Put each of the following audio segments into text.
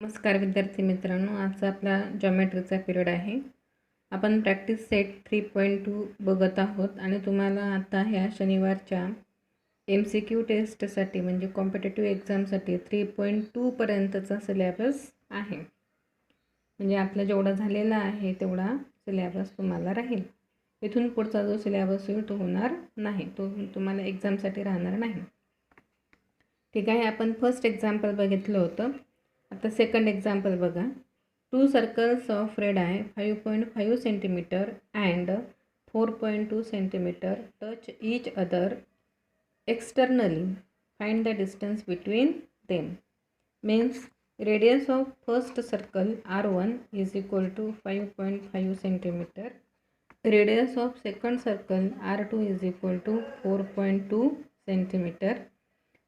नमस्कार विद्यार्थी मित्रांनो, आजचा आपला जॉमेट्रीचा पिरियड आहे. आपण प्रॅक्टिस सेट 3.2 बघत आहोत आणि तुम्हाला आता ह्या शनिवारच्या MCQ टेस्टसाठी म्हणजे कॉम्पिटेटिव्ह एक्झामसाठी 3.2 पर्यंतचा सिलेबस आहे. म्हणजे आपला जेवढा झालेला आहे तेवढा सिलेबस तुम्हाला राहील. इथून पुढचा जो सिलेबस होईल तो होणार नाही, तो तुम्हाला एक्झामसाठी राहणार नाही. ठीक आहे. आपण फर्स्ट एक्झाम्पल बघितलं होतं. आता सेकंड एक्झाम्पल बघा. 2 circles of radii 5.5 centimetre and 4.2 centimetre touch each other externally. Find the distance between them. Means radius of first circle R1 is equal to 5.5 centimeter. Radius of second circle R2 is equal to 4.2 centimeter.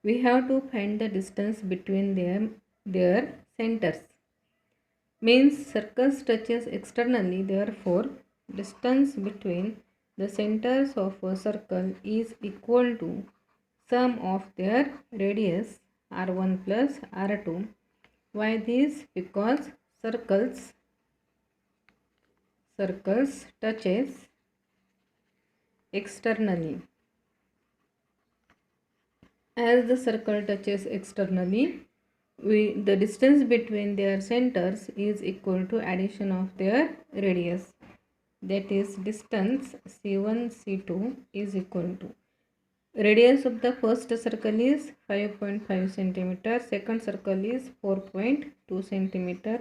We have to find the distance between their centers. Means circles touches externally, therefore distance between the centers of a circle is equal to sum of their radius R1 plus R2. Why this? Because circles touches externally. As the circle touches externally, the distance between their centers is equal to addition of their radius. That is, distance C1 C2 is equal to radius of the first circle is 5.5 centimeter, second circle is 4.2 centimeter.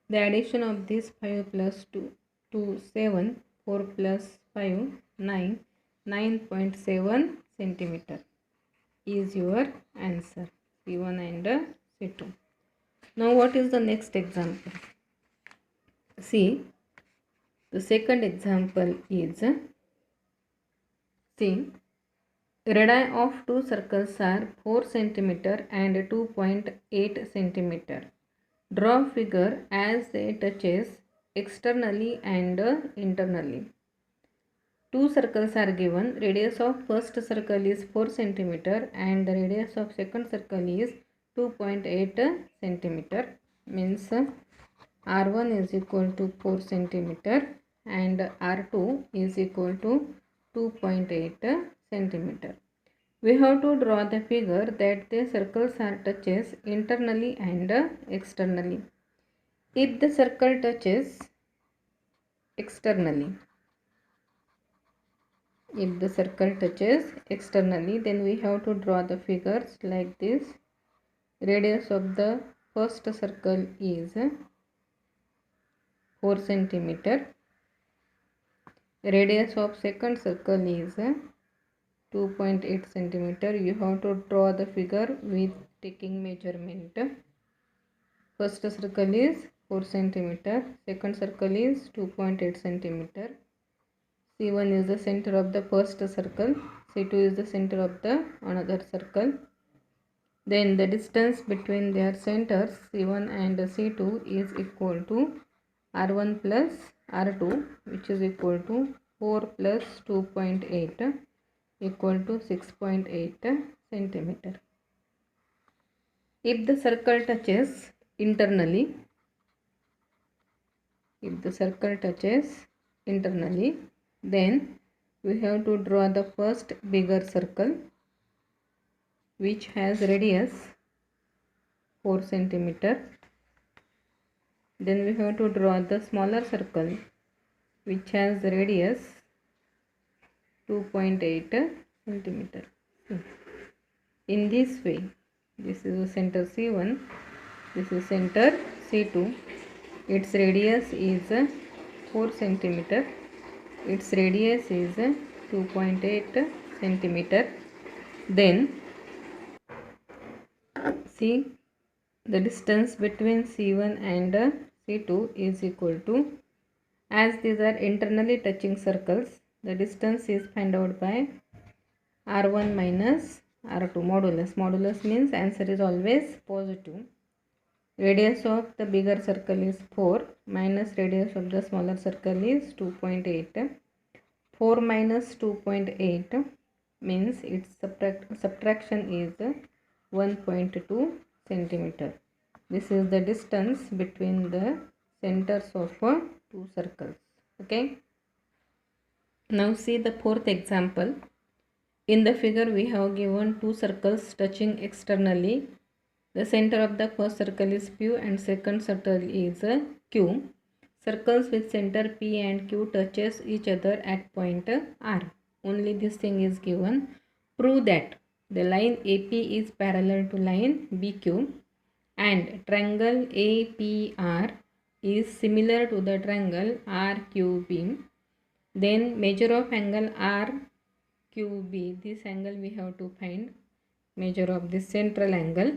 The addition of this 5 plus 2 7, 4 plus 5 9, 9.7 centimeter is your answer, C1 and C2. Now what is the next example? See, the second example is, see, radii of two circles are 4 centimeter and 2.8 centimeter. Draw figure as they touches externally and internally. Two circles are given. Radius of first circle is 4 centimeter and the radius of second circle is 2.8 centimeter. Means R1 is equal to 4 centimeter and R2 is equal to 2.8 centimeter. We have to draw the figure that the circles are touches internally and externally. If the circle touches externally, then we have to draw the figures like this. Radius of the first circle is 4 centimeter. Radius of second circle is 2.8 centimeter. You have to draw the figure with taking measurement. First circle is 4 centimeter. Second circle is 2.8 centimeter. C1 is the center of the first circle. C2 is the center of the another circle. Then the distance between their centers C1 and C2 is equal to R1 plus R2, which is equal to 4 plus 2.8 equal to 6.8 centimeter. If the circle touches internally, then we have to draw the first bigger circle which has radius 4 centimeter. Then we have to draw the smaller circle which has radius 2.8 centimeter. In this way, this is the center C1, this is center C2. Its radius is 4 centimeter. Its radius is 2.8 centimeter. Then see, the distance between C1 and C2 is equal to, as these are internally touching circles, the distance is found out by R1 minus R2 modulus. Modulus means answer is always positive. Radius of the bigger circle is 4 minus radius of the smaller circle is 2.8. 4 minus 2.8 means its subtraction is 1.2 centimeter. This is the distance between the centers of two circles. Okay. Now see the fourth example. In the figure we have given two circles touching externally. The center of the first circle is P and second circle is Q. Circles with center P and Q touches each other at point R. Only this thing is given. Prove that the line AP is parallel to line BQ and triangle APR is similar to the triangle RQB. Then measure of angle RQB. This angle we have to find. Measure of this central angle.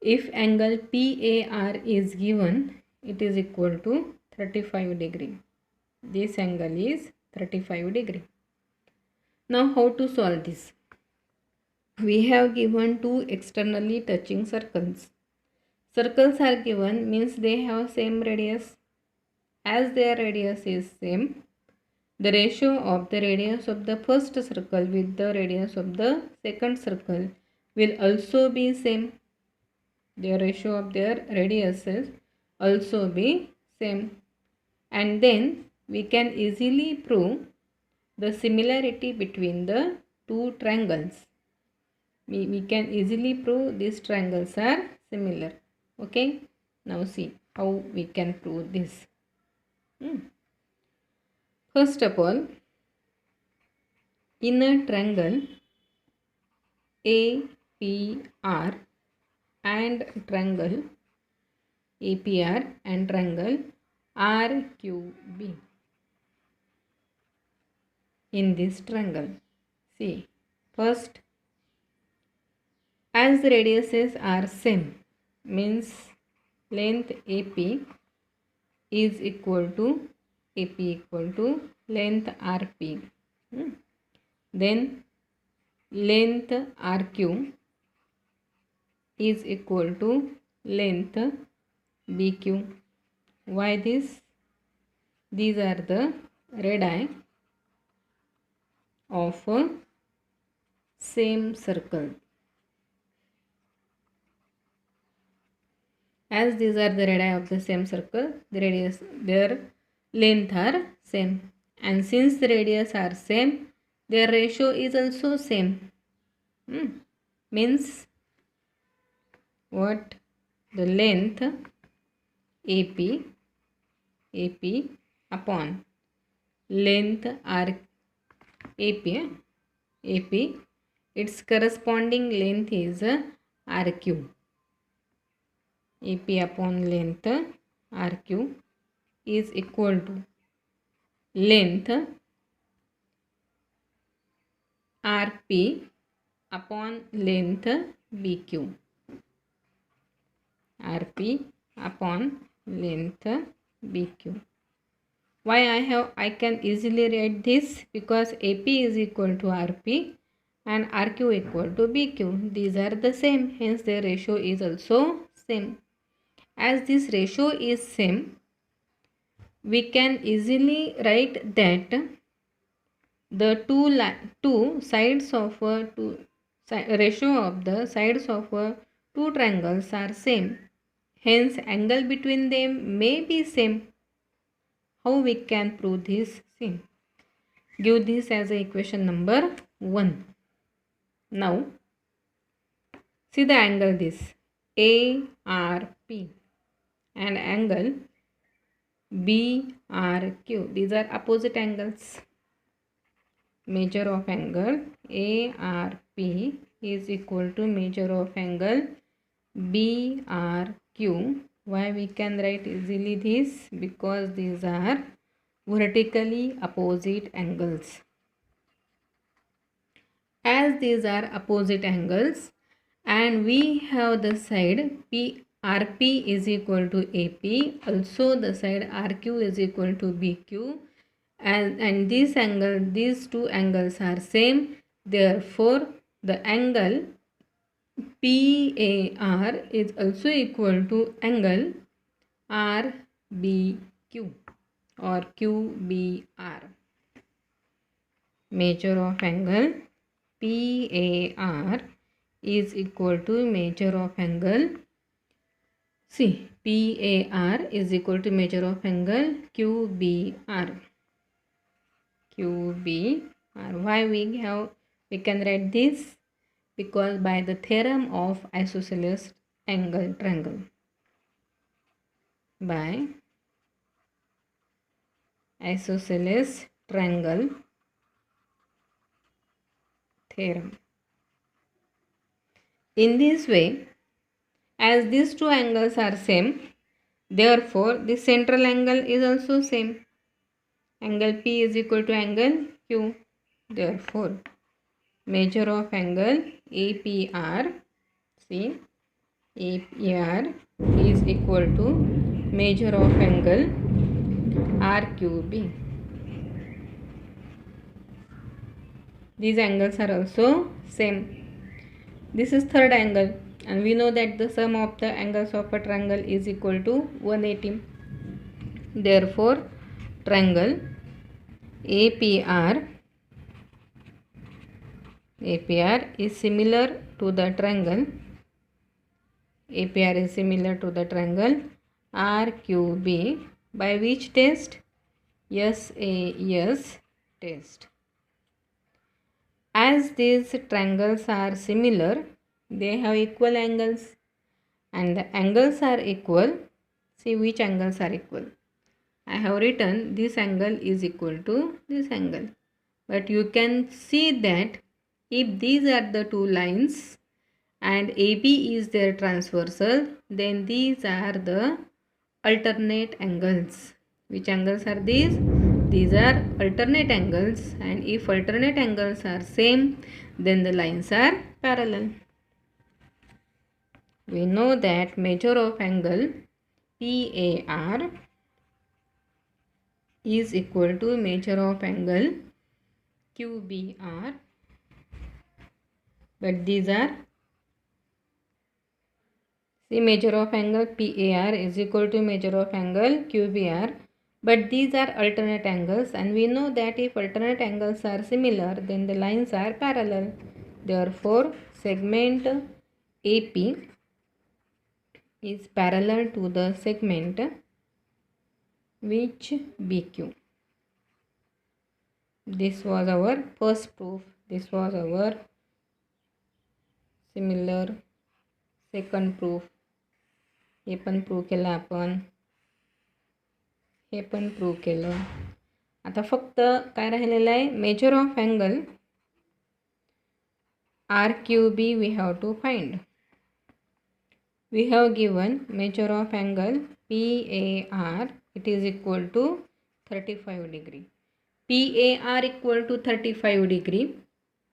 If angle PAR is given, it is equal to 35 degree. This angle is 35 degree. Now how to solve this? We have given two externally touching circles. Circles are given means they have same radius. As their radius is same, the ratio of the radius of the first circle with the radius of the second circle will also be same. The ratio of their radiuses also be same, and then we can easily prove the similarity between the two triangles. We can easily prove these triangles are similar. Okay, now see how we can prove this. First of all, in a triangle APR and triangle APR and triangle RQB. In this triangle, see, first, as the radiuses are same, means length AP is equal to length RP. Then length RQ is equal to length BQ. Why this? These are the radii of a same circle. As these are the radii of the same circle, the radius, their length are same, and since the radius are same, their ratio is also same. Means what? The length AP upon length AP, its corresponding length is RQ. AP upon length RQ is equal to length RP upon length BQ. RP upon length BQ. Why I can easily write this? Because AP is equal to RP and RQ equal to BQ. These are the same, hence their ratio is also same. As this ratio is same, we can easily write that the two sides of ratio of the sides of two triangles are same. Hence, angle between them may be same. How we can prove this? See, give this as a equation number 1. Now, see the angle this ARP and angle BRQ. These are opposite angles. Measure of angle ARP is equal to measure of angle BRQ. Why we can write easily this? Because these are vertically opposite angles. As these are opposite angles and we have the side RP is equal to AP, also the side RQ is equal to BQ, and this angle, these two angles are same, therefore the angle PAR is also equal to angle RBQ or QBR. Measure of angle PAR is equal to measure of angle See, PAR is equal to measure of angle QBR. QBR. Why we can write this? Because by the theorem of isosceles angle triangle. By isosceles triangle theorem. In this way, as these two angles are same, therefore the central angle is also same. Angle P is equal to angle Q. Therefore, measure of angle APR, see, APR is equal to measure of angle RQB. These angles are also same. This is third angle, and we know that the sum of the angles of a triangle is equal to 180. Therefore, triangle APR is similar to the triangle RQB by which test? SAS test. As these triangles are similar, they have equal angles, and the angles are equal. See which angles are equal. I have written this angle is equal to this angle, but you can see that if these are the two lines and AB is their transversal, then these are the alternate angles. Which angles are these? These are alternate angles, and if alternate angles are same, then the lines are parallel. We know that measure of angle PAR is equal to measure of angle QBR, but these are, see, measure of angle PAR is equal to measure of angle QBR, but these are alternate angles, and we know that if alternate angles are similar, then the lines are parallel. Therefore, segment AP is parallel to the segment which BQ. This was our first proof. This was our similar second proof. हे पण prove केलं आपण, हे पण prove केलं. आता फक्त काय राहिलेलं आहे? Measure of angle RQB we have to find. We have given measure of angle PAR, it is equal to 35 degree. PAR equal to 35 degree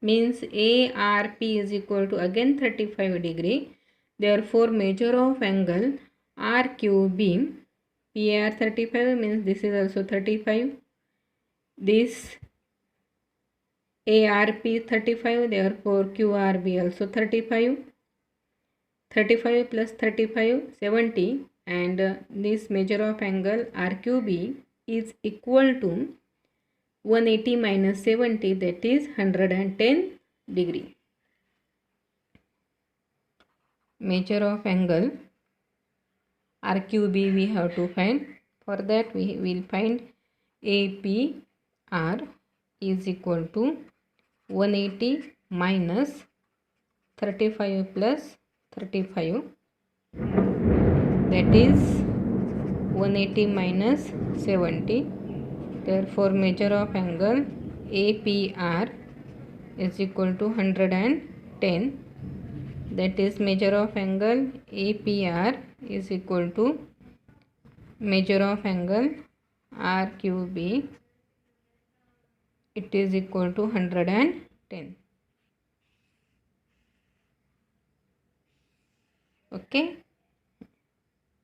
means ARP is equal to again 35 degree. Therefore, measure of angle RQB, PAR 35 means this is also 35. This ARP 35, therefore QRB also 35. 35 plus 35, 70, and this measure of angle RQB is equal to 180 minus 70, that is 110 degree. Measure of angle RQB we have to find. For that we will find APR is equal to 180 minus 35 plus 35, that is 180 minus 70. Therefore, measure of angle APR is equal to 110. That is measure of angle APR is equal to measure of angle RQB. It is equal to 110. Okay.